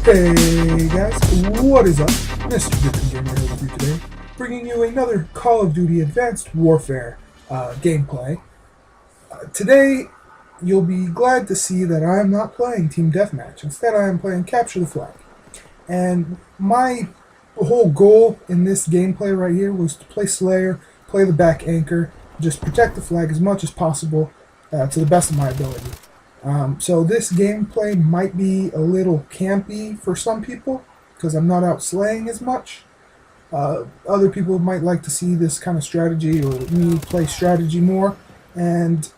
Hey guys, what is up? MrDippinGamer here with you today, bringing you another Call of Duty Advanced Warfare gameplay. Today, you'll be glad to see that I am not playing Team Deathmatch. Instead, I am playing Capture the Flag. And my whole goal in this gameplay right here was to play Slayer, play the back anchor, just protect the flag as much as possible to the best of my ability. So this gameplay might be a little campy for some people because I'm not out slaying as much. Other people might like to see this kind of strategy or me play strategy more, and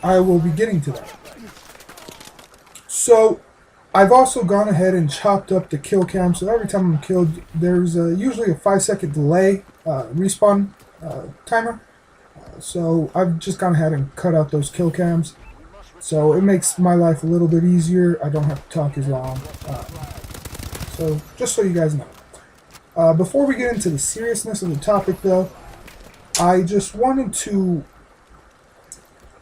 I will be getting to that. So I've also gone ahead and chopped up the kill cam, so every time I'm killed there's usually a 5-second delay respawn timer. So I've just gone ahead and cut out those kill cams. So it makes my life a little bit easier. I don't have to talk as long. So just so you guys know. Before we get into the seriousness of the topic though, I just wanted to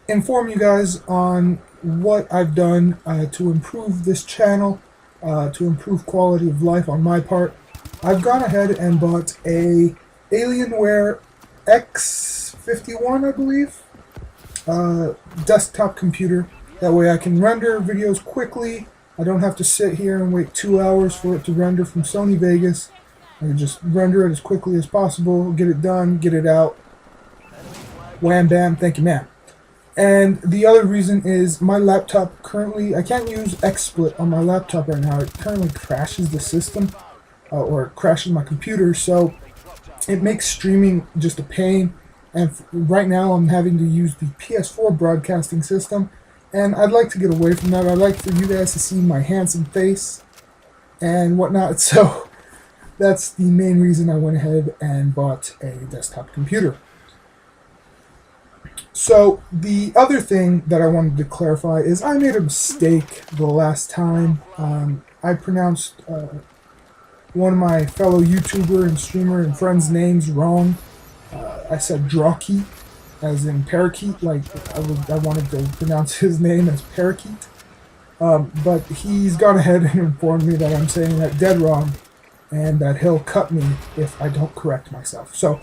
inform you guys on what I've done to improve this channel, to improve quality of life on my part. I've gone ahead and bought a Alienware X51, I believe. Desktop computer. That way I can render videos quickly. I don't have to sit here and wait 2 hours for it to render from Sony Vegas. I can just render it as quickly as possible, get it done, get it out. Wham bam, thank you ma'am. And the other reason is my laptop currently, I can't use XSplit on my laptop right now. It currently crashes the system, or crashes my computer, so it makes streaming just a pain. And right now I'm having to use the PS4 broadcasting system, and I'd like to get away from that. I'd like for you guys to see my handsome face and whatnot, so that's the main reason I went ahead and bought a desktop computer. So the other thing that I wanted to clarify is I made a mistake the last time. I pronounced one of my fellow YouTuber and streamer and friends' names wrong. I said Drawkeet, as in parakeet, like I wanted to pronounce his name as parakeet. But he's gone ahead and informed me that I'm saying that dead wrong, and that he'll cut me if I don't correct myself. So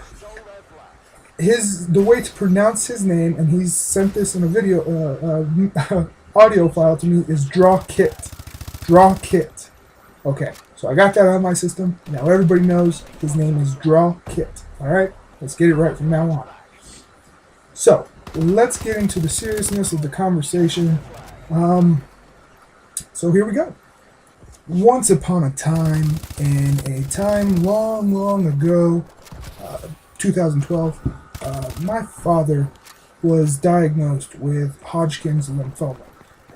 the way to pronounce his name, and he's sent this in a video, audio file to me, is Drawkit. Drawkit. Okay, so I got that out of my system. Now everybody knows his name is Drawkit. All right. Let's get it right from now on. So, let's get into the seriousness of the conversation. So here we go. Once upon a time, in a time long, long ago, 2012, my father was diagnosed with Hodgkin's lymphoma.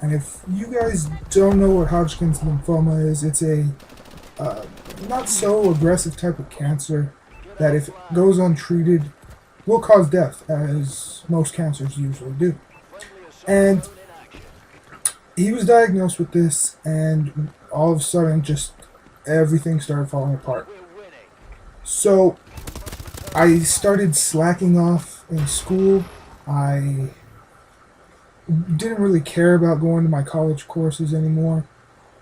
And if you guys don't know what Hodgkin's lymphoma is, it's a not so aggressive type of cancer that if it goes untreated will cause death, as most cancers usually do. And he was diagnosed with this, and all of a sudden just everything started falling apart. So I started slacking off in school. I didn't really care about going to my college courses anymore.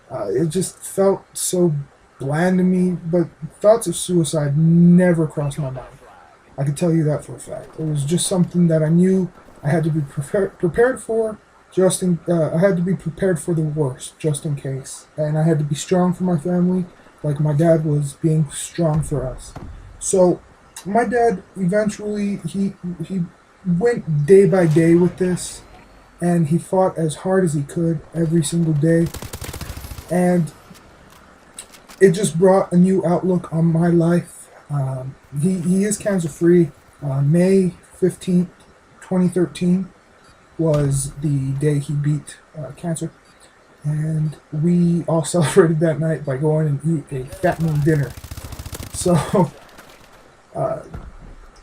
It just felt so bland to me, but thoughts of suicide never crossed my mind. I can tell you that for a fact. It was just something that I knew I had to be prepared for. I had to be prepared for the worst, just in case. And I had to be strong for my family, like my dad was being strong for us. So my dad eventually he went day by day with this, and he fought as hard as he could every single day. And it just brought a new outlook on my life. He is cancer-free. May 15th, 2013 was the day he beat cancer. And we all celebrated that night by going and eat a fattening dinner. So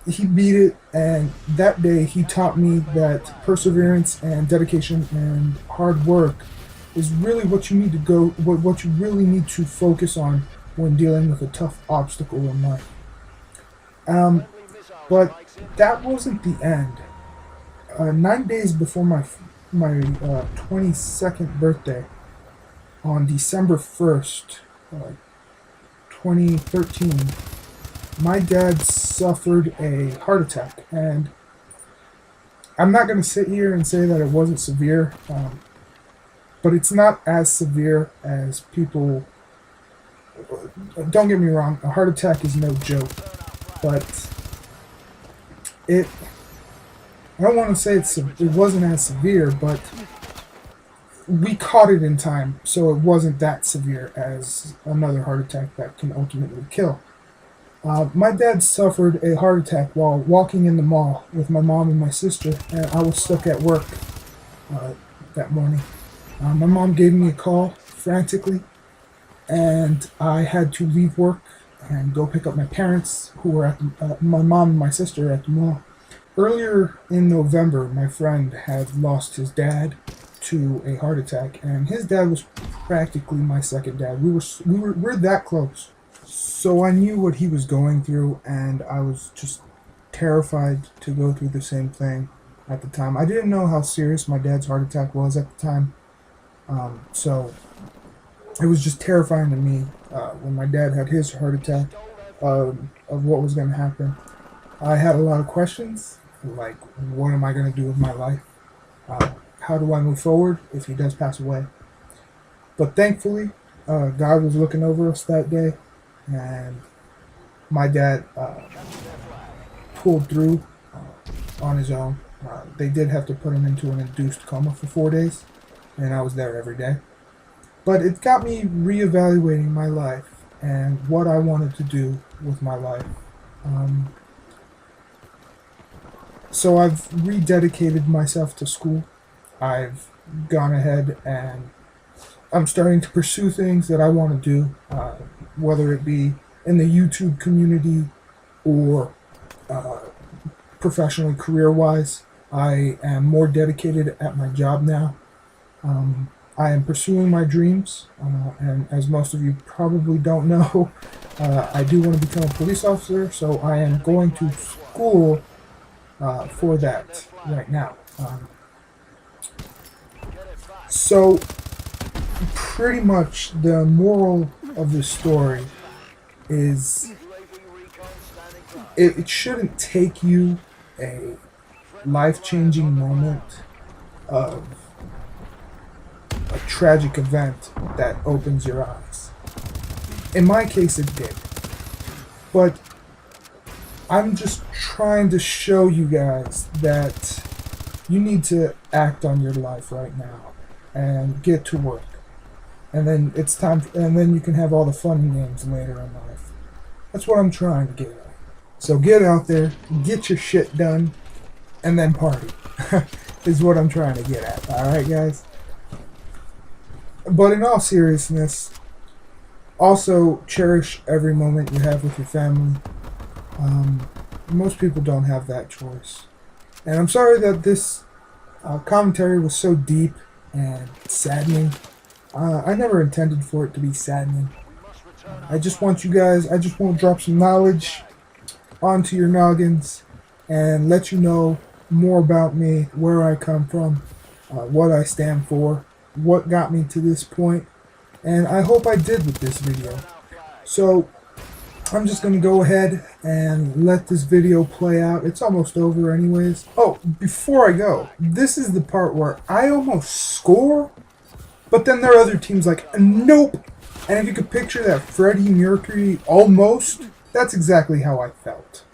he beat it, and that day he taught me that perseverance and dedication and hard work is really what you need to what you really need to focus on when dealing with a tough obstacle in life. But that wasn't the end. 9 days before my 22nd birthday, on December 1st, 2013, my dad suffered a heart attack, and I'm not going to sit here and say that it wasn't severe, but it's not as severe as people. Don't get me wrong, a heart attack is no joke, but I don't want to say it wasn't as severe, but we caught it in time, so it wasn't that severe as another heart attack that can ultimately kill. My dad suffered a heart attack while walking in the mall with my mom and my sister, and I was stuck at work that morning. My mom gave me a call frantically, and I had to leave work and go pick up my parents, who were at my mom and my sister at the mall. Earlier in November, my friend had lost his dad to a heart attack, and his dad was practically my second dad. We're that close. So I knew what he was going through, and I was just terrified to go through the same thing at the time. I didn't know how serious my dad's heart attack was at the time, so it was just terrifying to me when my dad had his heart attack of what was going to happen. I had a lot of questions, like, what am I going to do with my life? How do I move forward if he does pass away? But thankfully, God was looking over us that day, and my dad pulled through on his own. They did have to put him into an induced coma for 4 days, and I was there every day. But it got me reevaluating my life and what I wanted to do with my life. So I've rededicated myself to school. I've gone ahead and I'm starting to pursue things that I want to do, whether it be in the YouTube community or professionally, career-wise. I am more dedicated at my job now. I am pursuing my dreams, and as most of you probably don't know, I do want to become a police officer, so I am going to school for that right now. So, pretty much the moral of the story is it shouldn't take you a life-changing moment of a tragic event that opens your eyes. In my case, it did. But I'm just trying to show you guys that you need to act on your life right now and get to work. And then it's time, and then you can have all the fun and games later in life. That's what I'm trying to get at. So get out there, get your shit done, and then party. Is what I'm trying to get at. Alright, guys? But in all seriousness, also cherish every moment you have with your family. Most people don't have that choice. And I'm sorry that this commentary was so deep and saddening. I never intended for it to be saddening. I just want to drop some knowledge onto your noggins and let you know more about me, where I come from, what I stand for, what got me to this point, and I hope I did with this video. So I'm just going to go ahead and let this video play out. It's almost over anyways. Oh, before I go, this is the part where I almost score, but then there are other teams like, nope. And if you could picture that Freddie Mercury almost, that's exactly how I felt.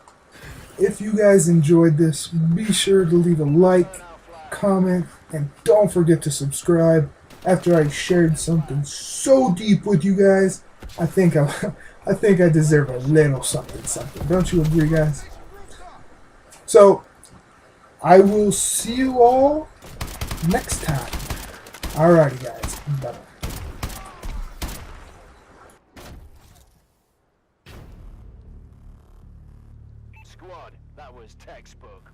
If you guys enjoyed this, be sure to leave a like, comment, and don't forget to subscribe. After I shared something so deep with you guys, I think I deserve a little something. Don't you agree, guys? So, I will see you all next time. Alrighty, guys. Bye-bye. Squad, that was textbook.